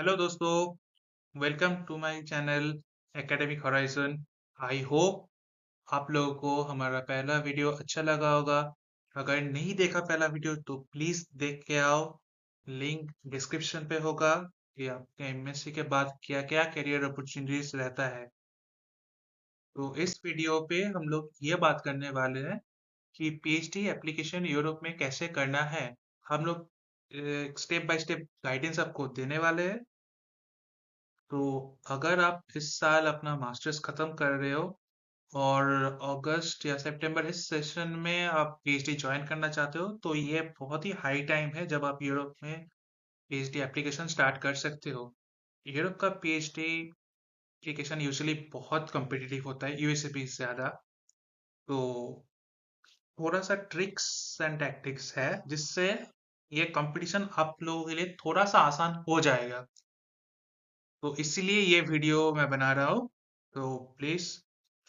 Hello दोस्तों, welcome to my channel academic horizon. I hope आप लोगों को हमारा पहला वीडियो अच्छा लगा होगा। अगर नहीं देखा पहला वीडियो तो प्लीज देख के आओ। लिंक डिस्क्रिप्शन पे होगा कि आपके एमएससी के बाद क्या क्या करियर अपॉर्चुनिटीज रहता है। तो इस वीडियो पे हम लोग ये बात करने वाले हैं कि पीएचडी एप्लीकेशन यूरोप में कैसे करना है। हम लोग स्टेप बाय स्टेप गाइडेंस आपको देने वाले हैं। तो अगर आप इस साल अपना मास्टर्स खत्म कर रहे हो और अगस्त या सितंबर इस सेशन में आप पीएचडी ज्वाइन करना चाहते हो, तो ये बहुत ही हाई टाइम है जब आप यूरोप में पीएचडी एप्लीकेशन स्टार्ट कर सकते हो। यूरोप का पीएचडी एप्लीकेशन यूजुअली बहुत कम्पिटिटिव होता है यूएसए से ज्यादा। तो थोड़ा सा ट्रिक्स एंड टैक्टिक्स है जिससे ये कंपटीशन आप लोगों के लिए थोड़ा सा आसान हो जाएगा। तो इसीलिए ये वीडियो मैं बना रहा हूँ। तो प्लीज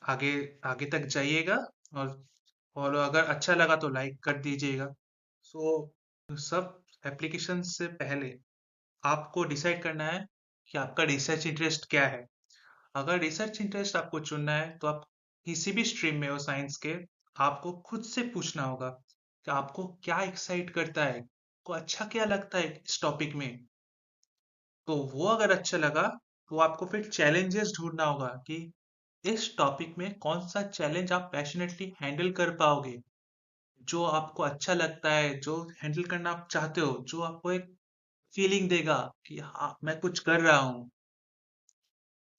आगे आगे तक जाइएगा। और अगर अच्छा लगा तो लाइक कर दीजिएगा। सब एप्लीकेशन से पहले आपको डिसाइड करना है कि आपका रिसर्च इंटरेस्ट क्या है। अगर रिसर्च इंटरेस्ट आपको चुनना है तो आप किसी भी स्ट्रीम में हो साइंस के, आपको खुद से पूछना होगा कि आपको क्या एक्साइट करता है, को अच्छा क्या लगता है इस टॉपिक में। तो वो अगर अच्छा लगा तो आपको फिर चैलेंजेस ढूंढना होगा कि इस टॉपिक में कौन सा चैलेंज आप पैशनेटली हैंडल कर पाओगे, जो आपको अच्छा लगता है, जो हैंडल करना आप चाहते हो, जो आपको एक फीलिंग देगा कि हाँ मैं कुछ कर रहा हूँ।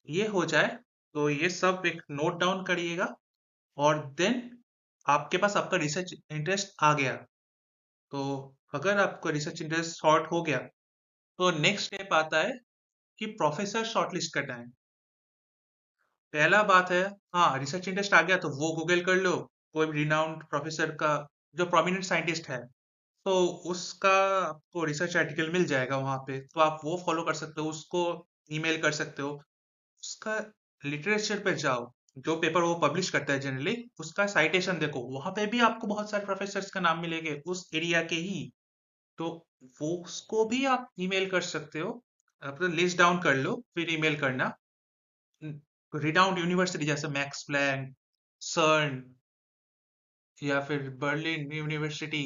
ये हो जाए तो ये सब एक नोट डाउन करिएगा। और देन आपके पास आपका रिसर्च इंटरेस्ट आ गया। तो अगर आपका रिसर्च इंटरेस्ट शॉर्ट हो गया तो नेक्स्ट स्टेप आता है कि प्रोफेसर शॉर्टलिस्ट करना है। पहला बात है, हाँ रिसर्च इंटरेस्ट आ गया तो वो गूगल कर लो। कोई भी रिनाउंड प्रोफेसर का जो प्रोमिनेंट साइंटिस्ट है, तो उसका आपको रिसर्च आर्टिकल मिल जाएगा वहां पे, तो आप वो फॉलो कर सकते हो, उसको ईमेल कर सकते हो। उसका लिटरेचर पे जाओ, जो पेपर वो पब्लिश करता है जनरली उसका साइटेशन देखो, वहां पे भी आपको बहुत सारे प्रोफेसर्स का नाम मिलेंगे उस एरिया के ही। तो वो उसको भी आप ईमेल कर सकते हो। अपना लिस्ट डाउन कर लो फिर ईमेल करना। रिनाउंड यूनिवर्सिटी जैसे मैक्स प्लैंक, सर्न या फिर बर्लिन यूनिवर्सिटी,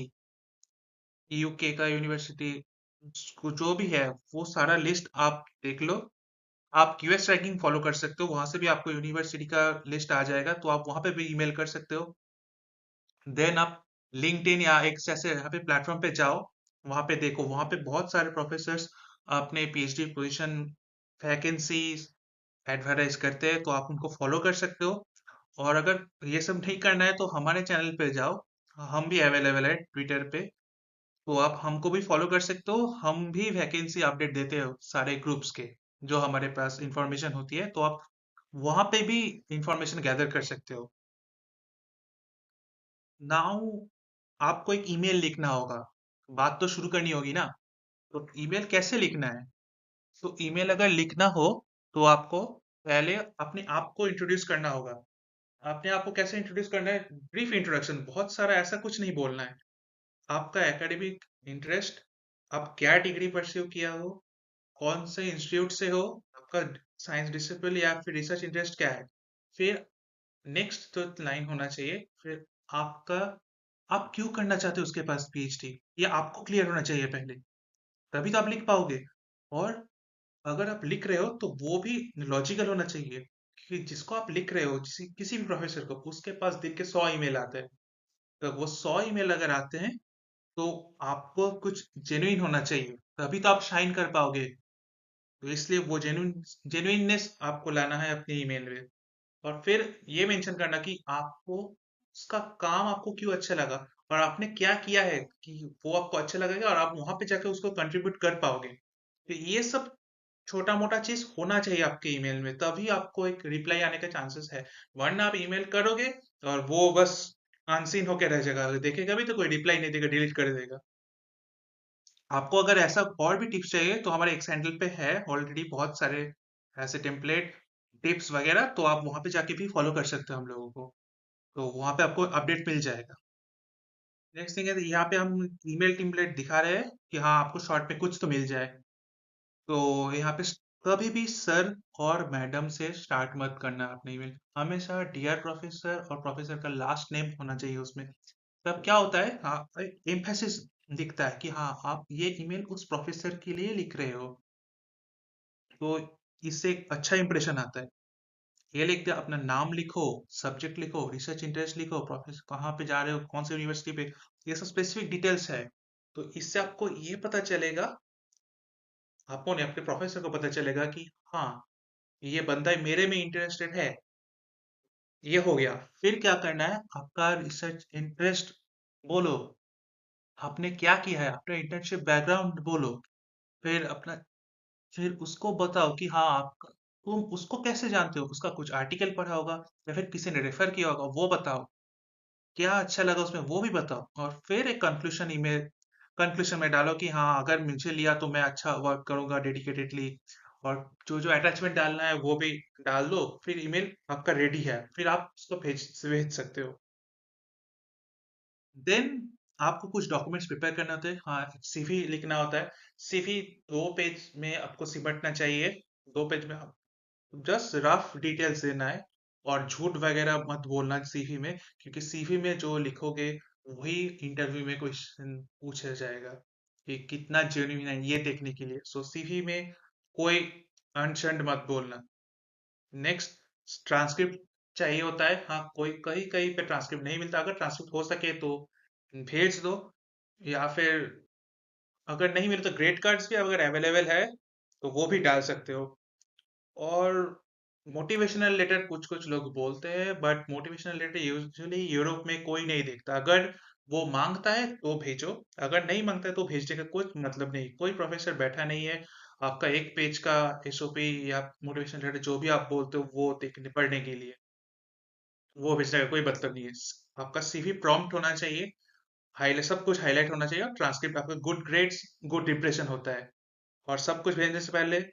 यूके का यूनिवर्सिटी, जो भी है वो सारा लिस्ट आप देख लो। आप क्यूएस रैंकिंग फॉलो कर सकते हो, वहां से भी आपको यूनिवर्सिटी का लिस्ट आ जाएगा, तो आप वहां पे भी ईमेल कर सकते हो। देन आप लिंक्डइन या एक जैसे यहाँ पे प्लेटफॉर्म पे जाओ, वहां पे देखो, वहां पे बहुत सारे प्रोफेसर्स अपने पीएचडी पोजीशन वैकेंसीज एडवर्टाइज करते हैं, तो आप उनको फॉलो कर सकते हो। और अगर ये सब नहीं करना है तो हमारे चैनल पे जाओ, हम भी अवेलेबल है ट्विटर पे, तो आप हमको भी फॉलो कर सकते हो। हम भी वैकेंसी अपडेट देते हो सारे ग्रुप्स के, जो हमारे पास इंफॉर्मेशन होती है, तो आप वहां पे भी इंफॉर्मेशन गैदर कर सकते हो। नाउ आपको एक ईमेल लिखना होगा, बात तो शुरू करनी होगी ना। तो ईमेल कैसे लिखना है? तो ईमेल अगर लिखना हो तो आपको पहले अपने आप को इंट्रोड्यूस करना होगा। अपने आप को कैसे इंट्रोड्यूस करना है? ब्रीफ इंट्रोडक्शन, बहुत सारा ऐसा कुछ नहीं बोलना है। आपका एकेडमिक इंटरेस्ट, आप क्या डिग्री परस्यू किया हो, कौन से इंस्टीट्यूट से हो, आपका साइंस डिसिप्लिन या फिर रिसर्च इंटरेस्ट क्या है। फिर नेक्स्ट तो लाइन होना चाहिए फिर आपका, आप क्यों करना चाहते हो उसके पास पीएचडी, ये आपको क्लियर होना चाहिए पहले, तभी तो आप लिख पाओगे। और अगर आप लिख रहे हो तो वो भी लॉजिकल होना चाहिए कि जिसको आप लिख रहे हो, किसी भी प्रोफेसर को, उसके पास दिन के 100 ईमेल आते हैं। तो वो 100 ईमेल अगर आते हैं तो आपको कुछ जेन्युइन होना चाहिए, तभी तो आप शाइन कर पाओगे। तो इसलिए वो जेन्युइननेस आपको लाना है अपने ईमेल में। और फिर ये मेंशन करना कि आपको उसका काम आपको क्यों अच्छा लगा और आपने क्या किया है कि वो आपको अच्छा लगेगा और आप वहां पे जाकर उसको कंट्रीब्यूट कर पाओगे। तो ये सब छोटा मोटा चीज होना चाहिए आपके ईमेल में, तभी आपको एक रिप्लाई आने का चांसेस है। वरना आप ईमेल करोगे और वो बस अनसीन होके रह जाएगा, देखेगा भी तो कोई रिप्लाई नहीं देगा, डिलीट कर देगा। आपको अगर ऐसा और भी टिप्स चाहिए तो हमारे एक्स हैंडल पे है ऑलरेडी बहुत सारे ऐसे टेम्पलेट टिप्स वगैरह, तो आप वहां पे जाके भी फॉलो कर सकते हो हम लोगों को। तो वहां पे आपको अपडेट मिल जाएगा। नेक्स्ट थिंग है, यहाँ पे हम ईमेल टेम्पलेट दिखा रहे हैं कि हाँ आपको शॉर्ट पे कुछ तो मिल जाए। तो यहाँ पे कभी भी सर और मैडम से स्टार्ट मत करना अपने ईमेल। हमेशा डियर प्रोफेसर और प्रोफेसर का लास्ट नेम होना चाहिए उसमें। तब क्या होता है, हाँ, एम्फेसिस दिखता है कि हाँ आप ये ईमेल उस प्रोफेसर के लिए लिख रहे हो। तो इससे एक अच्छा इंप्रेशन आता है। ये लिखते अपना नाम लिखो, सब्जेक्ट लिखो, रिसर्च इंटरेस्ट लिखो, प्रोफेसर कहाँ पे जा रहे हो, कौन सी यूनिवर्सिटी पे, ये सब स्पेसिफिक डिटेल्स है। तो इससे आपको ये पता चलेगा, आपको नहीं अपने प्रोफेसर को पता चलेगा कि हाँ ये बंदा मेरे में इंटरेस्टेड है। ये हो गया। फिर क्या करना है, आपका रिसर्च इंटरेस्ट बोलो, आपने क्या किया है, अपना इंटर्नशिप बैकग्राउंड बोलो। फिर अपना, फिर उसको बताओ कि हाँ आप, तुम उसको कैसे जानते हो, उसका कुछ आर्टिकल पढ़ा होगा या फिर किसी ने रेफर किया होगा, वो बताओ। क्या अच्छा लगा उसमें वो भी बताओ। और फिर एक कंक्लूजन ईमेल, कंक्लूजन में डालो कि हाँ अगर मुझे लिया तो मैं अच्छा वर्क करूंगा डेडिकेटेडली। और जो जो अटैचमेंट डालना है वो भी डाल दो। फिर ईमेल आपका रेडी है, फिर आप उसको भेज भेज सकते हो। देन आपको कुछ डॉक्यूमेंट्स प्रिपेयर करने होते हैं। हाँ, सीवी लिखना होता है। सीवी 2 पेज में आपको सिमटना चाहिए। 2 पेज में आप जस्ट रफ डिटेल्स देना है। और झूठ वगैरह मत बोलना सीवी में, क्योंकि सीवी में जो लिखोगे वही इंटरव्यू में क्वेश्चन पूछा जाएगा कि कितना जेन्युइन है, ये देखने के लिए। सो सीवी में कोई अनशंड मत बोलना। नेक्स्ट, ट्रांसक्रिप्ट चाहिए होता है। हाँ, कोई कहीं कहीं पे ट्रांसक्रिप्ट नहीं मिलता, अगर ट्रांसक्रिप्ट हो सके तो भेज दो। या फिर अगर नहीं मिले तो ग्रेड कार्ड्स भी अगर अवेलेबल है तो वो भी डाल सकते हो। और मोटिवेशनल लेटर कुछ कुछ लोग बोलते हैं, but motivational letter usually Europe में कोई नहीं देखता। अगर वो मांगता है तो भेजो, अगर नहीं मांगता है तो भेजने का कोई मतलब नहीं। कोई प्रोफेसर बैठा नहीं है आपका 1 पेज का एसओपी या मोटिवेशनल लेटर जो भी आप बोलते हो वो देखने पढ़ने के लिए। वो भेजने का कोई मतलब नहीं है। आपका सीवी प्रॉम्प्ट होना चाहिए, हाईलाइट सब कुछ हाईलाइट होना चाहिए, और ट्रांसक्रिप्ट आपका गुड ग्रेड्स, गुड इंप्रेशन होता है। और सब कुछ भेजने से पहले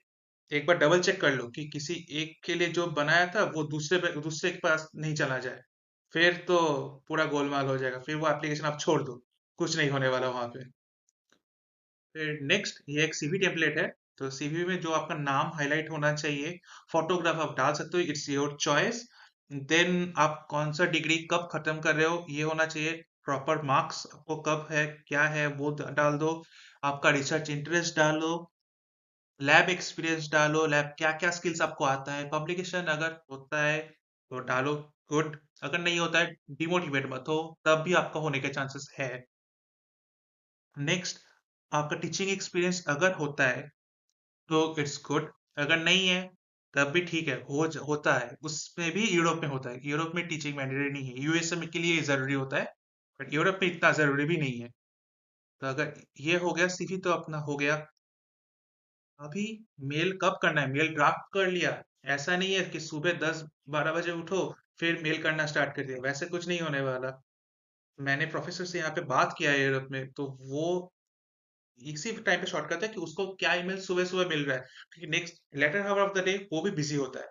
एक बार डबल चेक कर लो कि किसी एक के लिए जो बनाया था वो दूसरे के पास नहीं चला जाए। फिर तो पूरा गोलमाल हो जाएगा, फिर वो एप्लीकेशन आप छोड़ दो, कुछ नहीं होने वाला वहां पे। फिर नेक्स्ट, ये एक सीवी टेम्पलेट है। तो सीवी में जो आपका नाम हाईलाइट होना चाहिए, फोटोग्राफ आप डाल सकते हो, इट्स योर चॉइस। देन आप कौन सा डिग्री कब खत्म कर रहे हो ये होना चाहिए। प्रॉपर मार्क्स आपको कब है क्या है वो डाल दो। आपका रिसर्च इंटरेस्ट डालो, लैब एक्सपीरियंस डालो, लैब क्या क्या स्किल्स आपको आता है, पब्लिकेशन अगर होता है तो डालो, गुड। अगर नहीं होता है डिमोटिवेट मत हो, तब भी आपका होने के चांसेस है। नेक्स्ट, आपका टीचिंग एक्सपीरियंस अगर होता है तो इट्स गुड, अगर नहीं है तब भी ठीक है, होता है। उसमें भी यूरोप में होता है, यूरोप में टीचिंग मैंडेटरी नहीं है, यूएसए में के लिए जरूरी होता है, बट यूरोप में इतना जरूरी भी नहीं है। तो अगर ये हो गया सीवी तो अपना हो गया। अभी मेल कब करना है, मेल ड्राफ्ट कर लिया, ऐसा नहीं है कि सुबह 10-12 बजे उठो फिर मेल करना स्टार्ट कर दिया, वैसे कुछ नहीं होने वाला। मैंने प्रोफेसर से यहाँ पे बात किया है यूरोप में, तो वो इसी टाइम पे शॉर्ट करता है कि उसको क्या ईमेल सुबह सुबह मिल रहा है, क्योंकि next letter hour of the day वो भी बिजी होता है।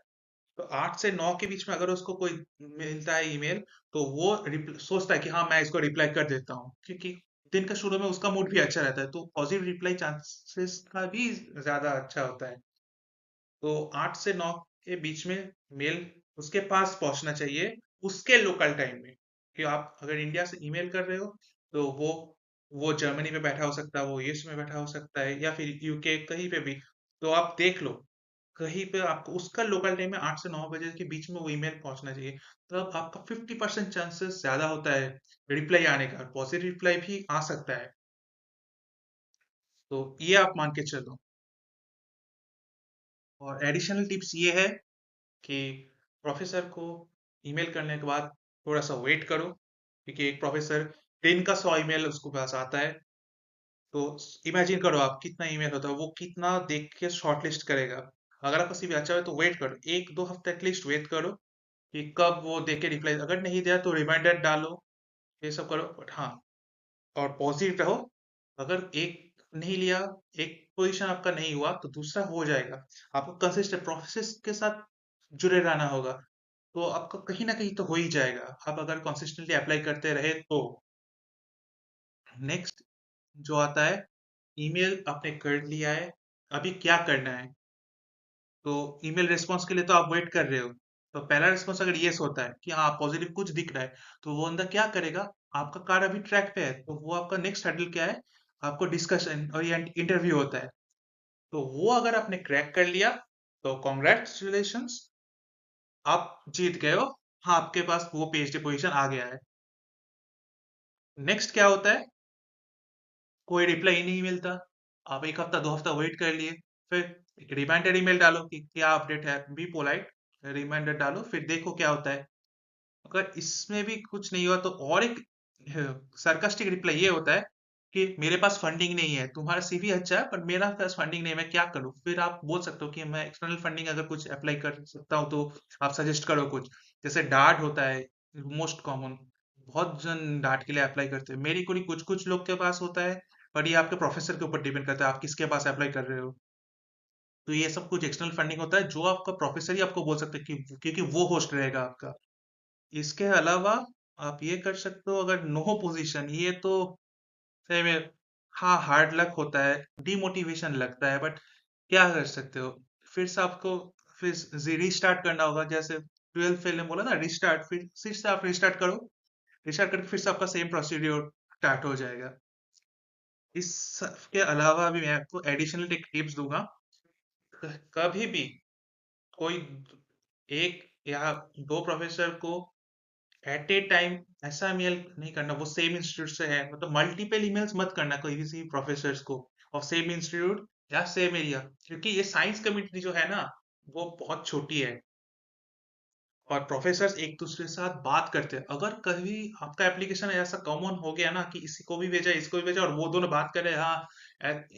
तो 8 से 9 के बीच में अगर उसको कोई मिलता है ईमेल, तो वो सोचता है कि हाँ मैं इसको रिप्लाई कर देता हूँ, क्योंकि दिन का शुरू में उसका मूड भी अच्छा रहता है, तो पॉजिटिव रिप्लाई चांसेस का भी ज्यादा अच्छा होता है। तो 8 से 9 के बीच में मेल उसके पास पहुंचना चाहिए, उसके लोकल टाइम में। कि आप अगर इंडिया से ईमेल कर रहे हो तो वो जर्मनी में बैठा हो सकता है, वो यूएस में बैठा हो सकता है, या फिर यूके कहीं पे भी। तो आप देख लो, कहीं पे आपको उसका लोकल टाइम में 8 से 9 बजे के बीच में वो ईमेल पहुंचना चाहिए। तब आपका 50% चांसेस ज्यादा होता है रिप्लाई आने का, पॉजिटिव रिप्लाई भी आ सकता है। तो ये आप मान के चलो। और एडिशनल टिप्स ये है कि प्रोफेसर को ईमेल करने के बाद थोड़ा सा वेट करो, क्योंकि एक प्रोफेसर दिन का 100 ईमेल उसको पास आता है। तो इमेजिन करो आप कितना ईमेल होता है, वो कितना देख के शॉर्टलिस्ट करेगा। अगर आपका सीवी अच्छा है तो वेट करो, 1-2 हफ्ते एटलीस्ट वेट करो कि कब वो देख के रिप्लाई, अगर नहीं दिया तो रिमाइंडर डालो, ये सब करो। बट हाँ, और पॉजिटिव रहो। अगर एक नहीं लिया, एक पोजीशन आपका नहीं हुआ तो दूसरा हो जाएगा। आपको कंसिस्टेंट प्रोसेस के साथ जुड़े रहना होगा, तो आपका कहीं ना कहीं तो हो ही जाएगा, आप अगर कंसिस्टेंटली अप्लाई करते रहे तो। नेक्स्ट जो आता है, ईमेल आपने कर लिया है, अभी क्या करना है। तो ईमेल रिस्पॉन्स के लिए तो आप वेट कर रहे हो। तो पहला रिस्पॉन्स अगर यस होता है कि हाँ पॉजिटिव कुछ दिख रहा है, तो वो बंदा क्या करेगा, आपका कार अभी ट्रैक पे है, तो वो आपका नेक्स्ट हैंडल क्या है, आपको डिस्कशन और ये इंटरव्यू होता है। तो वो अगर आपने क्रैक कर लिया तो कॉन्ग्रेचुलेशंस, आप जीत गए हो। हाँ, आपके पास वो पीएचडी पोजीशन आ गया है। नेक्स्ट क्या होता है, कोई रिप्लाई ही नहीं मिलता। आप एक हफ्ता 2 हफ्ता वेट कर लिए, फिर एक रिमाइंडर ईमेल डालो कि क्या अपडेट है, बी पोलाइट, रिमाइंडर डालो, फिर देखो क्या होता है। अगर इसमें भी कुछ नहीं हुआ तो और एक सरकास्टिक रिप्लाई ये होता है कि मेरे पास फंडिंग नहीं है, तुम्हारा सीवी अच्छा है पर मेरा पास फंडिंग नहीं है, मैं क्या करूं। फिर आप बोल सकते हो कि मैं एक्सटर्नल फंडिंग अगर कुछ अप्लाई कर सकता हूँ तो आप सजेस्ट करो कुछ। जैसे डार्ट होता है मोस्ट कॉमन, बहुत जन डार्ट के लिए अप्लाई करते हैं, मेरी कोई कुछ कुछ लोग के पास होता है, पर ये आपके प्रोफेसर के ऊपर डिपेंड करता है आप किसके पास अप्लाई कर रहे हो। तो ये सब कुछ एक्सटर्नल फंडिंग होता है जो आपका प्रोफेसर ही आपको बोल सकते हैं कि क्योंकि वो होस्ट रहेगा आपका। इसके अलावा आप ये कर सकते हो, अगर नो पोजीशन, ये तो सही में हाँ हार्ड लक होता है, डिमोटिवेशन लगता है, बट क्या कर सकते हो। फिर से आपको फिर रीस्टार्ट करना होगा, जैसे 12 फेल ने बोला ना रिस्टार्ट, फिर से आप रिस्टार्ट करो। रिस्टार्ट करके फिर से आपका सेम प्रोसीड्योर स्टार्ट हो जाएगा। इस सब के अलावा भी मैं आपको एडिशनल एक टिप्स दूंगा। कभी भी कोई एक या दो प्रोफेसर को एट ए टाइम ऐसा मेल नहीं करना, वो सेम इंस्टीट्यूट से है, मतलब मल्टीपल ईमेल्स मत करना कोई किसी प्रोफेसर्स को और सेम इंस्टीट्यूट या सेम एरिया, क्योंकि ये साइंस कम्युनिटी जो है ना वो बहुत छोटी है और प्रोफेसर्स एक दूसरे के साथ बात करते हैं। अगर कभी आपका एप्लीकेशन ऐसा कॉमन हो गया ना कि इसको भी भेजा इसको भी भेजा और वो दोनों बात कर रहे हैं, हाँ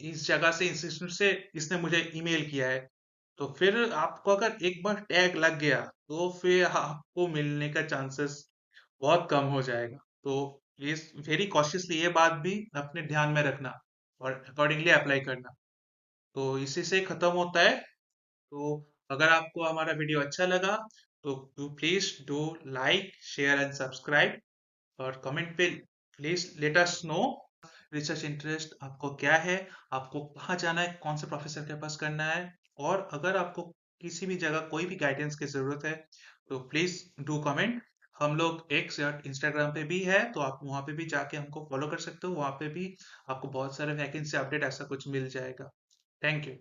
इस जगह से इंस्टीट्यूट से इसने मुझे ईमेल किया है, तो फिर आपको अगर एक बार टैग लग गया तो फिर आपको मिलने का चांसेस बहुत कम हो जाएगा। तो ये वेरी कॉशियसली ये बात भी अपने ध्यान में रखना और अकॉर्डिंगली अप्लाई करना। तो इसी से खत्म होता है। तो अगर आपको हमारा वीडियो अच्छा लगा तो please do like share and subscribe, और कमेंट पे please let us know research interest आपको क्या है, आपको कहाँ जाना है, कौन से प्रोफेसर के पास करना है। और अगर आपको किसी भी जगह कोई भी गाइडेंस की जरूरत है तो प्लीज डू कमेंट। हम लोग एक्स या इंस्टाग्राम पे भी है, तो आप वहाँ पे भी जाके हमको फॉलो कर सकते हो, वहाँ पे भी आपको बहुत सारे वैकेंसी अपडेट ऐसा कुछ मिल जाएगा। Thank you.